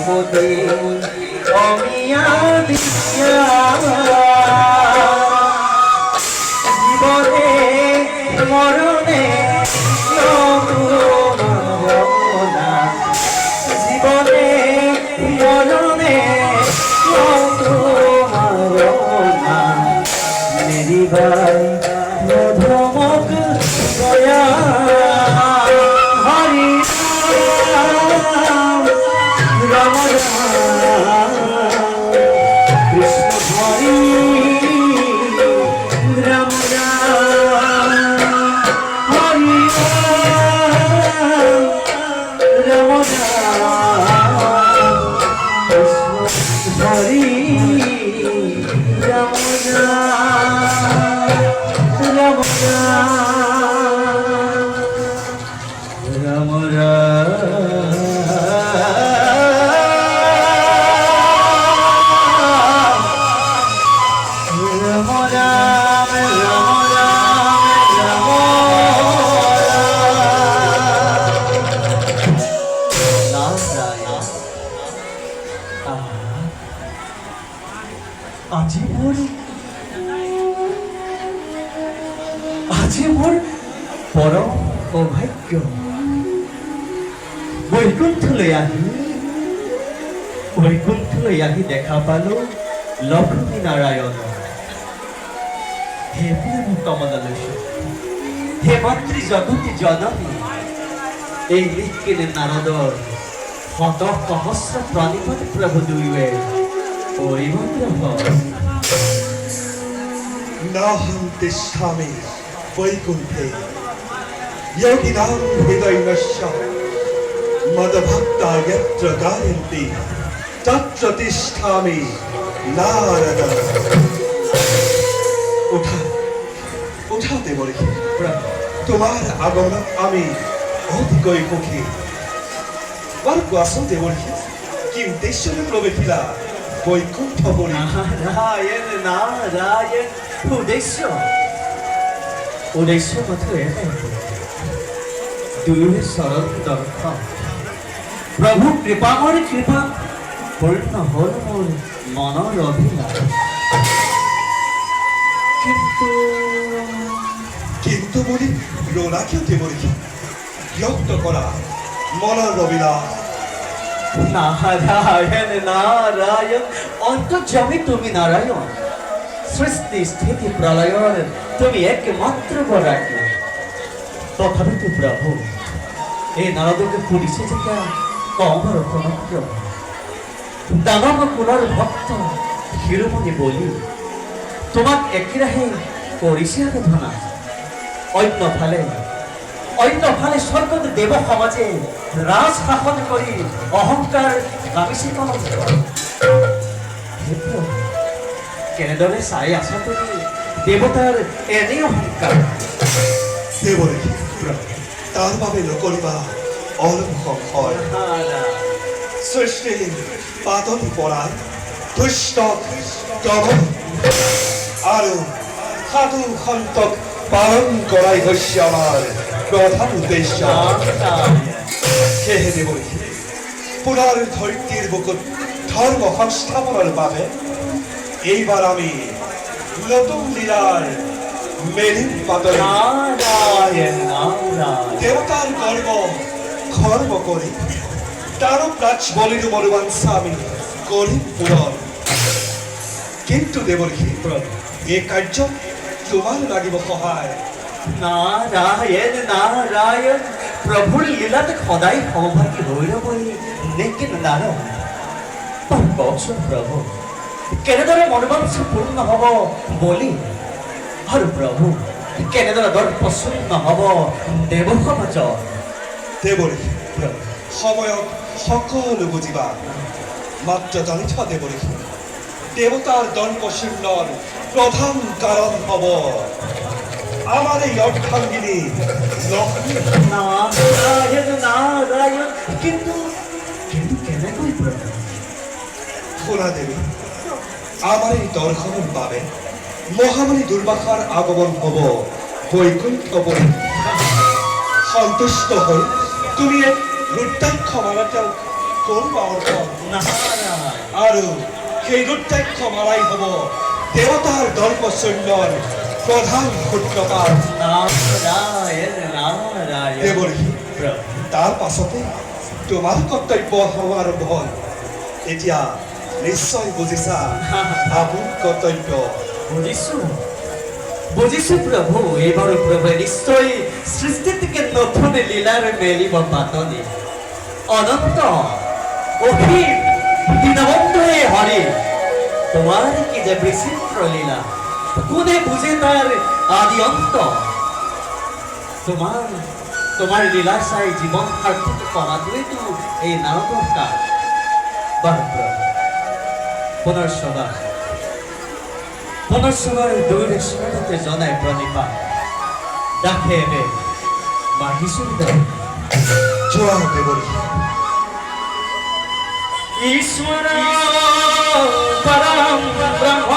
পতি অমিয়া দিয়া জীবনে মরণে না জীবনে মরণে না মেরি ভাই মধুমক দয়া হরি রাম রাম কৃষ্ণ হরি রাম রাম হরি রাম রাম কৃষ্ণ হরি রাম রাম রাম রাম আজি মোর পরম সৌভাগ্য বৈকুণ্ঠলৈ আহি দেখা পালো লক্ষ্মী নারায়ণ হে প্রেম কমলালয় হে মাতৃ জগতি জননী এই ঋক্কিনে নারদর শত সহস্র প্রাণীপতি প্রভু দুইয়ে পরিবর্তন নাহং তিষ্ঠামি বৈকুণ্ঠে যোগিনাং হৃদয়নস্য মদভক্তা যত্র গায়ন্তি তত্র তিষ্ঠামি নারদ। ওঠা দেবরে, তোমার আগমন আমি অধিকই সুখী। বার কোৱাচোন দেবরে, কি উদ্দেশ্যৰে প্ৰৱেশিলা বৈকুণ্ঠপুৰী? নারায়ণ নারায়ণ উদ্দেশ্য মাত্র এটাই দুই সরল দর্শন প্রভু কৃপা করে কৃপা পূর্ণ হল মোর মনের অভিলাষ কিন্তু বলি রোলা কিয় দেবরে, ব্যক্ত করা মনৰ অভিলাষ? নারায়ণ নারায়ণ অন্তর্যামী তুমি নারায়ণ সৃষ্টি স্থিতি প্রলয়ের তুমি একমাত্র বরাকি তথাপি তো প্রভু এই নারদকে পুলিশে যেটা কমর প্রণক্য দানব কুলর ভক্ত শিরোমণি বলি তোমাক একেৰাহে কৰিছে আৰাধনা অন্যফালে স্বৰ্গত দেৱ সমাজে ৰাজ শাসন কৰি অহংকাৰ গামিছে কলম কেনেদৰে চাই আছা তুমি দেৱতাৰ এনে অহংকাৰ? দেবরে, তার বাবে নকরিবা অলপ সংশয়। সৃষ্টি পাতন পরায় দুষ্ট দমন আৰু সাধু সন্তক পালন কৰাই হৈছে আমাৰ প্ৰধান উদ্দেশ্য। সেয়েহে দেবরে, পুনৰ ধৰিত্ৰীৰ বুকুত ধৰ্ম সংস্থাপনৰ বাবে এইবাৰ আমি নতুন লীলাৰ মেলিন পাতলে দেৱতাৰ গৰ্ব খৰ্ব কৰি তাৰো প্ৰাচ বলিৰ মনোবাঞ্ছা আমি কৰিম পূৰণ। কিন্তু দেৱৰ্ষি, এই কাৰ্য তোমাৰ লাগিব সহায়। নারায়ণ নারায়ণ প্রভুর লীলাতে সদায় সৌভাগ্য হৈ ৰবই নেকি নারায়ণ? কওকচোন প্ৰভু কেনেদৰে মনোবাঞ্ছা পূৰ্ণ হ'ব বলি আৰু প্ৰভু কেনেদৰে দৰ্পশূন্য হ'ব দেৱ সমাজৰ? দেৱৰ্ষি, সময়ত সকলো বুজিবা। মাত্ৰ জানিথ দেৱৰ্ষি, দেৱতাৰ দৰ্পশূন্যৰ প্ৰধান কাৰণ হ'ব আমার এই অর্থাঙ্গিনী লক্ষ্মী। নারায়ণ নারায়ণ কিন্তু কেনেকৈ প্ৰভু? শুনা দেবী, আমার এই দর্শনের বাবে মহামণি দুর্বাসার আগমন হব বৈকুণ্ঠপুরী। সন্তুষ্ট হই তুমি এক রুদ্রাক্ষ মালাটাও কৰবা অৰ্পণ নাৰায়ণ আৰু সেই ৰুদ্ৰাক্ষ মাৰাই হ'ব দেৱতাৰ দৰ্পশূন্যৰ প্ৰধান সূত্ৰপাত নাৰায়ণ নাৰায়ণ দেৱৰী প্ৰভু তাৰ পাছতে তোমাৰ কৰ্তব্য হ'ব আৰম্ভ হ'ল এতিয়া নিশ্চয় বুজিছা আপোন কৰ্তব্য বুজিছো প্ৰভু এইবাৰ প্ৰভু নিশ্চয় সৃষ্টি থেকে নতুন লীলাৰ মেলিব পাতনি অনন্ত অসীম দীনবন্ধু হে হৰি তোমার কি যে বিচিত্র লীলা কোনে বুঝে তার আদি অন্ত তোমার লীলা চাই জীবন সাৰ্থক কৰাটোৱেতো এই নাৰদৰ কাজ বাৰু প্ৰভু পুনৰ্সভাৰ দৌৰে স্মৃতিতে জনাই প্ৰণিপাত ডাকে এবে মাগিছো যোৱা দেৱৰী ईश्वर परम ब्रह्म